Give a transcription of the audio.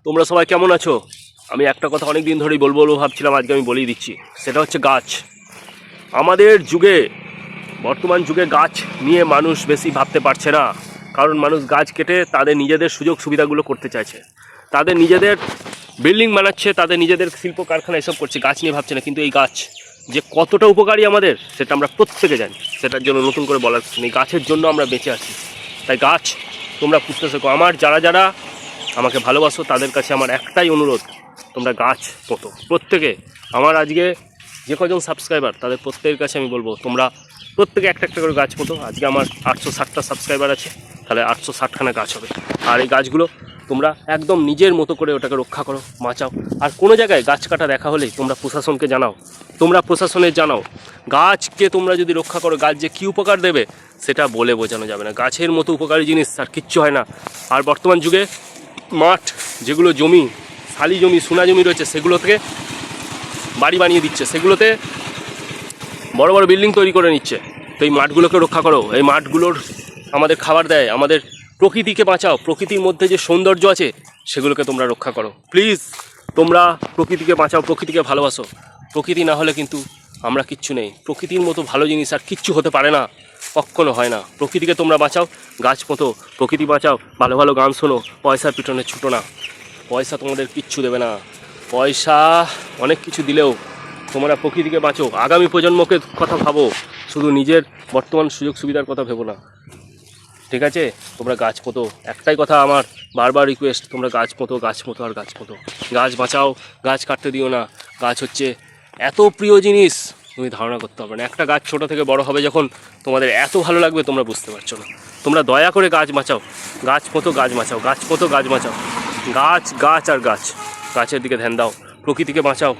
তোমরা সবাই কেমন আছো? আমি একটা কথা অনেক দিন ধরেই বলবো ভাবছিলাম, আজকে আমি বলেই দিচ্ছি। সেটা হচ্ছে গাছ। আমাদের যুগে, বর্তমান যুগে গাছ নিয়ে মানুষ বেশি ভাবতে পারছে না। কারণ মানুষ গাছ কেটে তাদের নিজেদের সুযোগ সুবিধাগুলো করতে চাইছে, তাদের নিজেদের বিল্ডিং বানাচ্ছে, তাদের নিজেদের শিল্প কারখানা এসব করছে, গাছ নিয়ে ভাবছে না। কিন্তু এই গাছ যে কতটা উপকারী আমাদের সেটা আমরা প্রত্যেকে জানি। সেটার জন্য নতুন করে বলার কিছু নেই। গাছের জন্য আমরা বেঁচে আছি। তাই গাছ তোমরা পুষতে শেখো। আমার যারা যারা আমাকে ভালোবাসো তাদের কাছে আমার একটাই অনুরোধ, তোমরা গাছ পোঁতো প্রত্যেকে। আমার আজকে যে কজন সাবস্ক্রাইবার তাদের প্রত্যেকের কাছে আমি বলবো, তোমরা প্রত্যেকে একটা একটা করে গাছ পোঁতো। আজকে আমার 860টা সাবস্ক্রাইবার আছে, তাহলে 860খানা গাছ হবে। আর এই গাছগুলো তোমরা একদম নিজের মতো করে ওটাকে রক্ষা করো, বাঁচাও। আর কোনো জায়গায় গাছ কাটা দেখা হলেই তোমরা প্রশাসনকে জানাও, তোমরা প্রশাসনের জানাও। গাছকে তোমরা যদি রক্ষা করো, গাছ যে কী উপকার দেবে সেটা বলে বোঝানো যাবে না। গাছের মতো উপকারী জিনিস আর কিচ্ছু হয় না। আর বর্তমান যুগে মাঠ, যেগুলো জমি, শালি জমি, সোনা জমি রয়েছে, সেগুলো থেকে বাড়ি বানিয়ে দিচ্ছে, সেগুলোতে বড় বড় বিল্ডিং তৈরি করে নিচ্ছে। তো এই মাঠগুলোকে রক্ষা করো। এই মাঠগুলোর আমাদের খাবার দেয়, আমাদের প্রকৃতিকে বাঁচাও। প্রকৃতির মধ্যে যে সৌন্দর্য আছে সেগুলোকে তোমরা রক্ষা করো। প্লিজ তোমরা প্রকৃতিকে বাঁচাও, প্রকৃতিকে ভালোবাসো। প্রকৃতি না হলে কিন্তু আমরা কিচ্ছু নেই। প্রকৃতির মতো ভালো জিনিস আর কিচ্ছু হতে পারে না, কখনো হয় না। প্রকৃতিকে তোমরা বাঁচাও, গাছ মতো প্রকৃতি বাঁচাও। ভালো ভালো গান শোনো, পয়সার পিছনে ছুটো না। পয়সা তোমাদের কিচ্ছু দেবে না। পয়সা অনেক কিছু দিলেও তোমরা প্রকৃতিকে বাঁচো, আগামী প্রজন্মকে কথা ভাবো, শুধু নিজের বর্তমান সুযোগ সুবিধার কথা ভেবো না। ঠিক আছে? তোমরা গাছ পোঁতো। একটাই কথা আমার বারবার রিকোয়েস্ট, তোমরা গাছ পোঁতো, গাছ পোঁতো আর গাছ পোঁতো। গাছ বাঁচাও, গাছ কাটতে দিও না। গাছ হচ্ছে এত প্রিয় জিনিস, তুমি ধারণা করতে পারবে না। একটা গাছ ছোটো থেকে বড় হবে যখন, তোমাদের এত ভালো লাগবে তোমরা বুঝতে পারছো না। তোমরা দয়া করে গাছ বাঁচাও, গাছ পোঁতো, গাছ বাঁচাও, গাছ পোঁতো, গাছ বাঁচাও। গাছ গাছ আর গাছ, গাছের দিকে ধ্যান দাও, প্রকৃতিকে বাঁচাও।